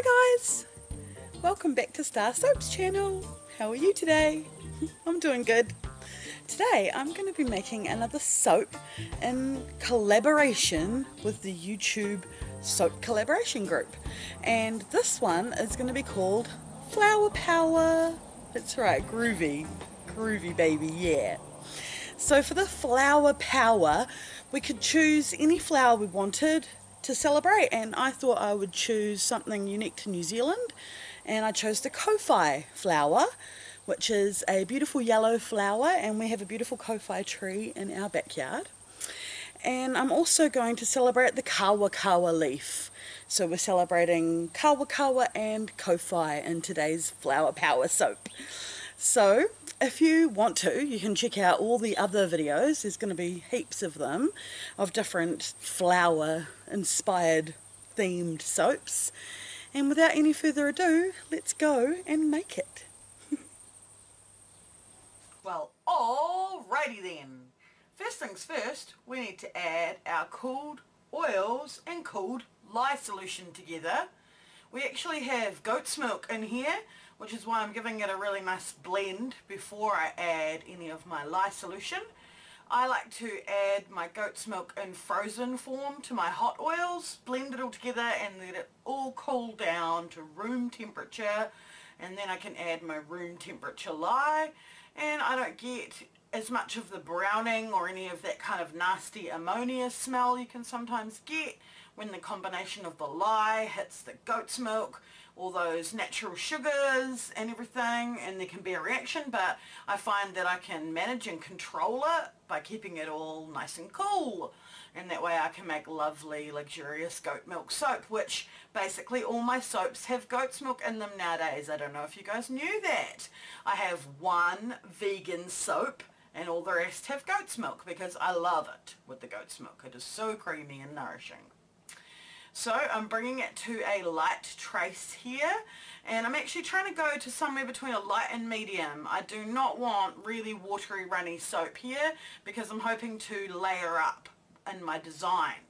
Hi guys, welcome back to Star Soap's channel. How are you today? I'm doing good. Today I'm going to be making another soap in collaboration with the YouTube soap collaboration group, and this one is going to be called Flower Power. That's right, groovy baby, yeah. So for the Flower Power, we could choose any flower we wanted to celebrate, and I thought I would choose something unique to New Zealand, and I chose the kowhai flower, which is a beautiful yellow flower, and we have a beautiful kowhai tree in our backyard. And I'm also going to celebrate the kawa leaf. So we're celebrating kawa and kowhai in today's Flower Power soap. So if you want to, you can check out all the other videos. There's going to be heaps of them, of different flower inspired themed soaps. And without any further ado, let's go and make it. Well, alrighty then. First things first, we need to add our cooled oils and cooled lye solution together. We actually have goat's milk in here, which is why I'm giving it a really nice blend before I add any of my lye solution. I like to add my goat's milk in frozen form to my hot oils, blend it all together and let it all cool down to room temperature, and then I can add my room temperature lye, and I don't get as much of the browning or any of that kind of nasty ammonia smell you can sometimes get when the combination of the lye hits the goat's milk, all those natural sugars and everything, and there can be a reaction, but I find that I can manage and control it by keeping it all nice and cool, and that way I can make lovely luxurious goat milk soap, which basically all my soaps have goat's milk in them nowadays. I don't know if you guys knew that. I have one vegan soap and all the rest have goat's milk because I love it with the goat's milk. It is so creamy and nourishing. So I'm bringing it to a light trace here, and I'm actually trying to go to somewhere between a light and medium. I do not want really watery runny soap here because I'm hoping to layer up in my design.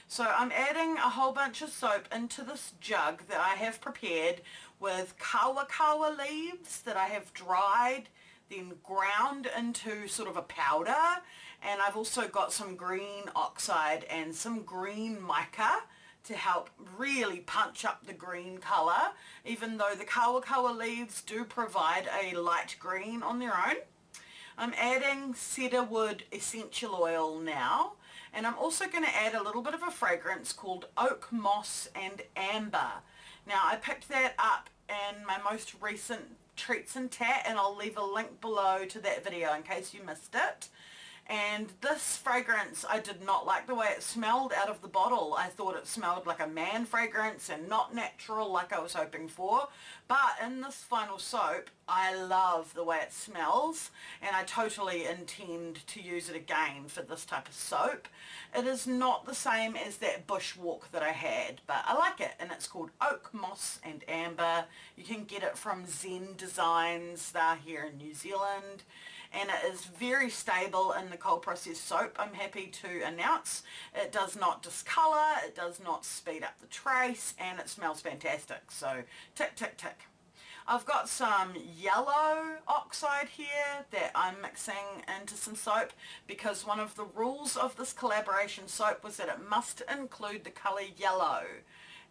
So I'm adding a whole bunch of soap into this jug that I have prepared with kawa leaves that I have dried, then ground into sort of a powder, and I've also got some green oxide and some green mica to help really punch up the green colour, even though the kawa leaves do provide a light green on their own. I'm adding cedarwood essential oil now, and I'm also going to add a little bit of a fragrance called oak moss and amber. Now I picked that up in my most recent Treats and Tat, and I'll leave a link below to that video in case you missed it. And this fragrance, I did not like the way it smelled out of the bottle. I thought it smelled like a man fragrance and not natural like I was hoping for. But in this final soap, I love the way it smells, and I totally intend to use it again for this type of soap. It is not the same as that bushwalk that I had, but I like it, and it's called Oak Moss and Amber. You can get it from Zen Designs. They're here in New Zealand, and it is very stable in the cold process soap. I'm happy to announce it does not discolour, it does not speed up the trace, and it smells fantastic. So tick tick tick. I've got some yellow oxide here that I'm mixing into some soap because one of the rules of this collaboration soap was that it must include the colour yellow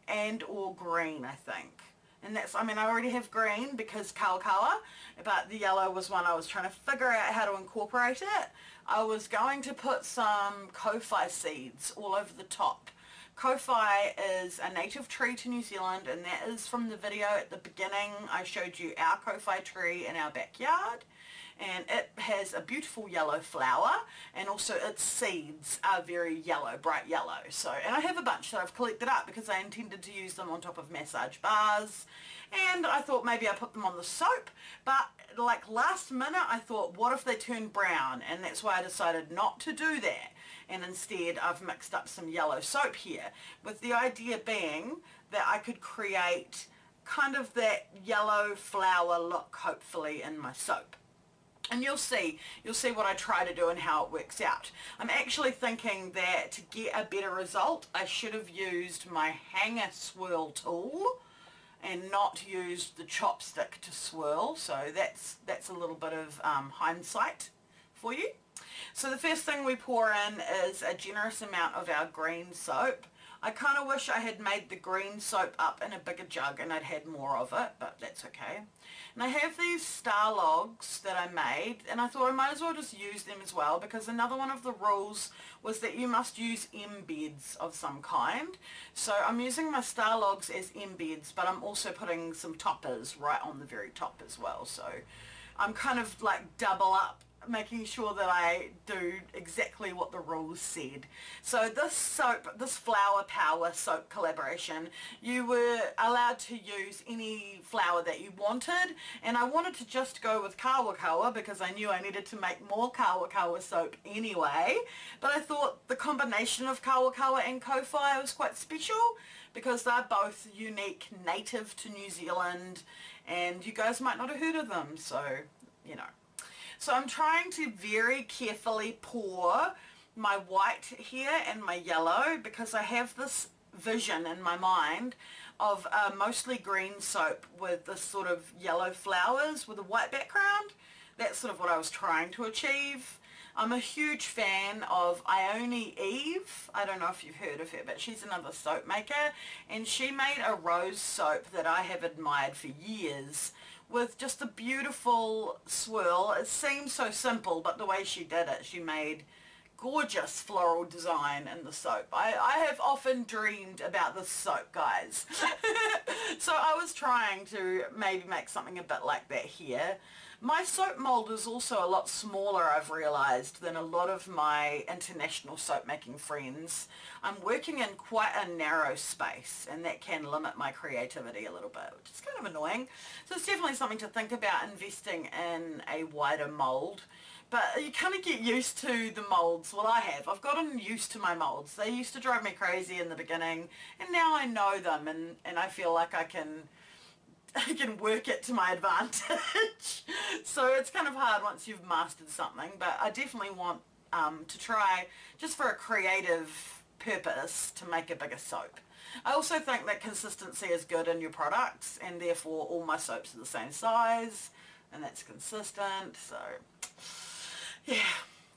and or green, I think. And that's, I mean, I already have green because kawa, but the yellow was one I was trying to figure out how to incorporate it. I was going to put some kowhai seeds all over the top. Kowhai is a native tree to New Zealand, and that is from the video at the beginning. I showed you our kowhai tree in our backyard, and it has a beautiful yellow flower, and also its seeds are very yellow, bright yellow. So, and I have a bunch that I've collected up because I intended to use them on top of massage bars, and I thought maybe I put them on the soap, but like last minute I thought, what if they turn brown? And that's why I decided not to do that, and instead I've mixed up some yellow soap here, with the idea being that I could create kind of that yellow flower look hopefully in my soap. And you'll see what I try to do and how it works out. I'm actually thinking that to get a better result, I should have used my hanger swirl tool and not used the chopstick to swirl. So that's a little bit of hindsight for you. So the first thing we pour in is a generous amount of our green soap. I kind of wish I had made the green soap up in a bigger jug and I'd had more of it, but that's okay. And I have these star logs that I made, and I thought I might as well just use them as well, because another one of the rules was that you must use embeds of some kind. So I'm using my star logs as embeds, but I'm also putting some toppers right on the very top as well. So I'm kind of like double up, making sure that I do exactly what the rules said. So this soap, this Flower Power soap collaboration, you were allowed to use any flower that you wanted, and I wanted to just go with kawa kawa because I knew I needed to make more kawa kawa soap anyway, but I thought the combination of kawa kawa and kowhai was quite special because they're both unique, native to New Zealand, and you guys might not have heard of them, so you know. So I'm trying to very carefully pour my white here and my yellow, because I have this vision in my mind of a mostly green soap with this sort of yellow flowers with a white background. That's sort of what I was trying to achieve. I'm a huge fan of Ione Eve. I don't know if you've heard of her, but she's another soap maker, and she made a rose soap that I have admired for years, with just a beautiful swirl. It seems so simple, but the way she did it, she made gorgeous floral design in the soap. I have often dreamed about this soap, guys. So I was trying to maybe make something a bit like that here. My soap mold is also a lot smaller, I've realised, than a lot of my international soap making friends. I'm working in quite a narrow space, and that can limit my creativity a little bit, which is kind of annoying. So it's definitely something to think about, investing in a wider mold. But you kind of get used to the molds. Well, I have. I've gotten used to my molds. They used to drive me crazy in the beginning, and now I know them, and I feel like I can work it to my advantage. So it's kind of hard once you've mastered something, but I definitely want to try, just for a creative purpose, to make a bigger soap. I also think that consistency is good in your products, and therefore all my soaps are the same size, and that's consistent. So yeah,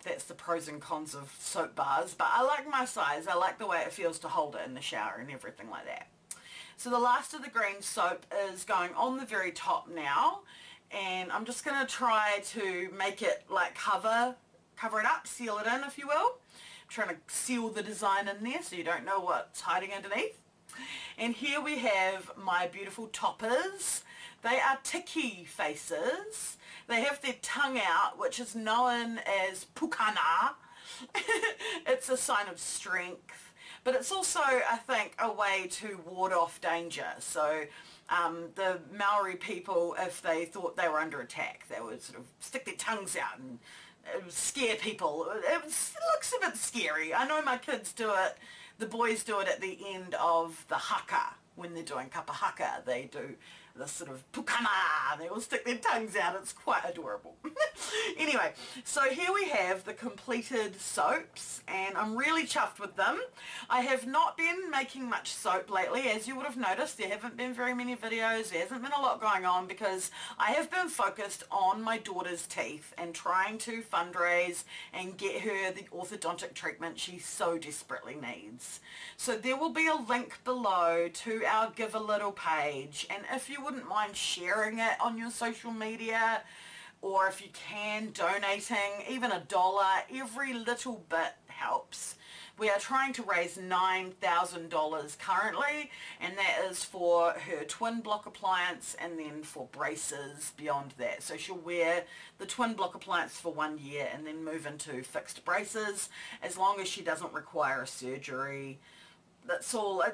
that's the pros and cons of soap bars, but I like my size. I like the way it feels to hold it in the shower and everything like that. So the last of the green soap is going on the very top now, and I'm just going to try to make it like cover it up, seal it in, if you will. I'm trying to seal the design in there so you don't know what's hiding underneath. And here we have my beautiful toppers. They are tiki faces. They have their tongue out, which is known as pukana. It's a sign of strength. But it's also, I think, a way to ward off danger. So the Maori people, if they thought they were under attack, they would sort of stick their tongues out and scare people. It looks a bit scary. I know my kids do it. The boys do it at the end of the haka. When they're doing kapa haka, they do this sort of pukana. They all stick their tongues out. It's quite adorable. Anyway, so here we have the completed soaps, and I'm really chuffed with them. I have not been making much soap lately. As you would have noticed, there haven't been very many videos. There hasn't been a lot going on because I have been focused on my daughter's teeth and trying to fundraise and get her the orthodontic treatment she so desperately needs. So there will be a link below to our Give a Little page, and if you wouldn't mind sharing it on your social media, or if you can, donating even $1, every little bit helps. We are trying to raise $9,000 currently, and that is for her twin block appliance and then for braces beyond that. So she'll wear the twin block appliance for 1 year and then move into fixed braces as long as she doesn't require a surgery. That's all.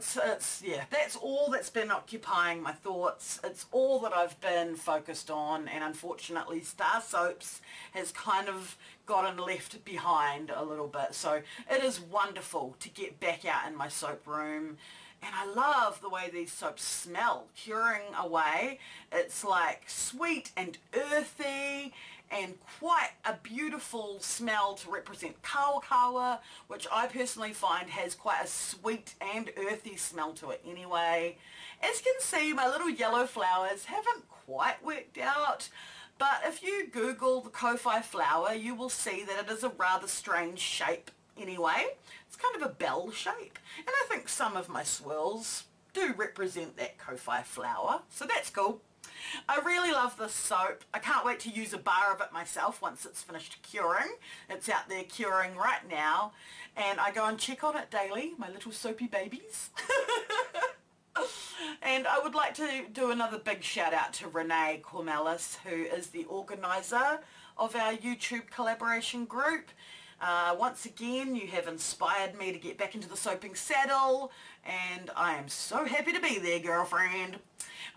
Yeah, that's all that's been occupying my thoughts. It's all that I've been focused on, and unfortunately Star Soaps has kind of gotten left behind a little bit. So it is wonderful to get back out in my soap room, and I love the way these soaps smell. Curing away, it's like sweet and earthy, and quite a beautiful smell to represent kawa, which I personally find has quite a sweet and earthy smell to it anyway. As you can see, my little yellow flowers haven't quite worked out, but if you Google the Ko-Fi flower, you will see that it is a rather strange shape anyway. It's kind of a bell shape, and I think some of my swirls do represent that Ko-Fi flower, so that's cool. I really love this soap. I can't wait to use a bar of it myself once it's finished curing. It's out there curing right now, and I go and check on it daily, my little soapy babies. And I would like to do another big shout out to Renee Cormelis, who is the organiser of our YouTube collaboration group. Once again, you have inspired me to get back into the soaping saddle, and I am so happy to be there, girlfriend.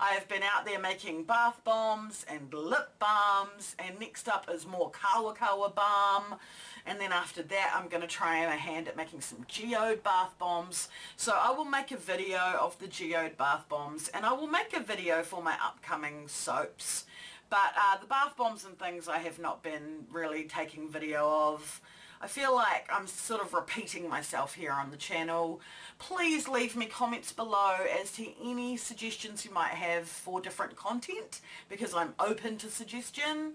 I have been out there making bath bombs and lip balms, and next up is more kawa balm, and then after that I'm going to try my hand at making some geode bath bombs. So I will make a video of the geode bath bombs, and I will make a video for my upcoming soaps. But the bath bombs and things I have not been really taking video of. I feel like I'm sort of repeating myself here on the channel. Please leave me comments below as to any suggestions you might have for different content, because I'm open to suggestion.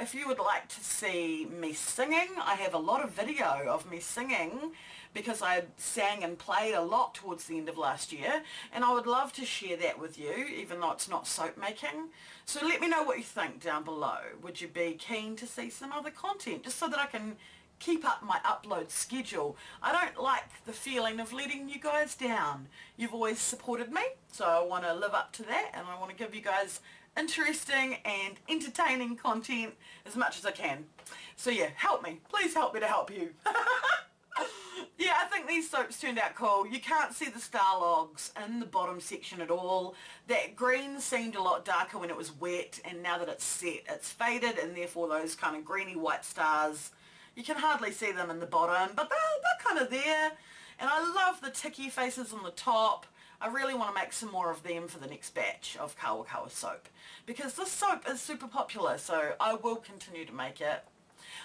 If you would like to see me singing, I have a lot of video of me singing because I sang and played a lot towards the end of last year, and I would love to share that with you, even though it's not soap making. So let me know what you think down below. Would you be keen to see some other content, just so that I can keep up my upload schedule? I don't like the feeling of letting you guys down. You've always supported me, so I want to live up to that, and I want to give you guys interesting and entertaining content as much as I can. So yeah, help me. Please help me to help you. Yeah, I think these soaps turned out cool. You can't see the star logs in the bottom section at all. That green seemed a lot darker when it was wet, and now that it's set, it's faded, and therefore those kind of greeny white stars, you can hardly see them in the bottom, but they're kind of there. And I love the ticky faces on the top. I really want to make some more of them for the next batch of kawa soap, because this soap is super popular, so I will continue to make it.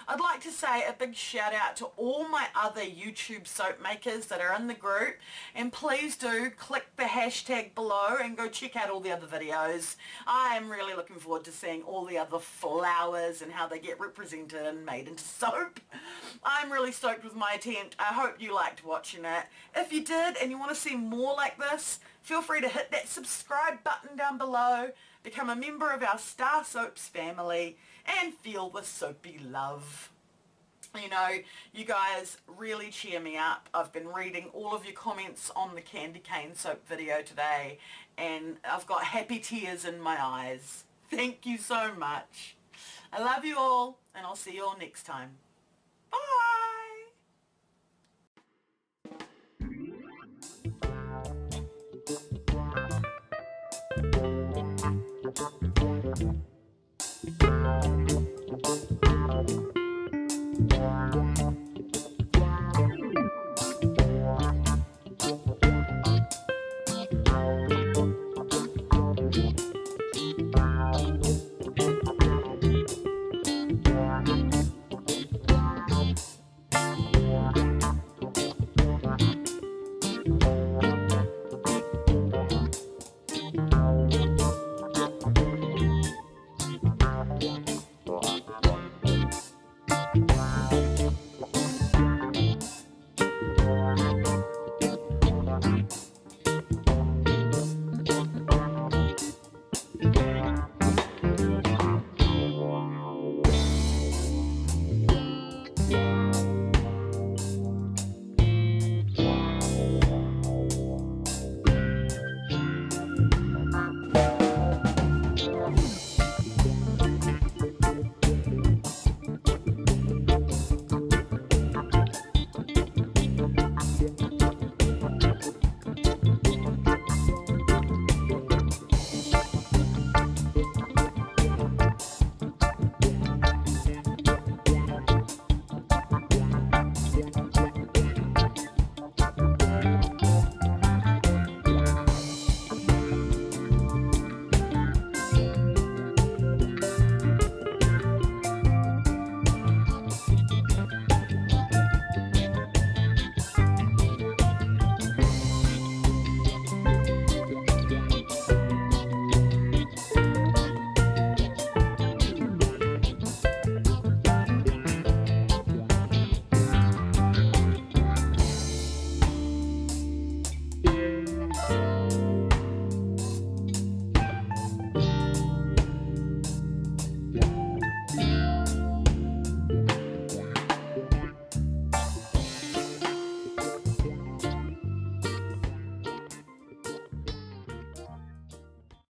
I'd like to say a big shout out to all my other YouTube soap makers that are in the group, and please do click the hashtag below and go check out all the other videos. I am really looking forward to seeing all the other flowers and how they get represented and made into soap. I'm really stoked with my attempt. I hope you liked watching it. If you did and you want to see more like this, feel free to hit that subscribe button down below, become a member of our Star Soaps family, and feel the soapy love. You know, you guys really cheer me up. I've been reading all of your comments on the candy cane soap video today, and I've got happy tears in my eyes. Thank you so much. I love you all, and I'll see you all next time. Bye!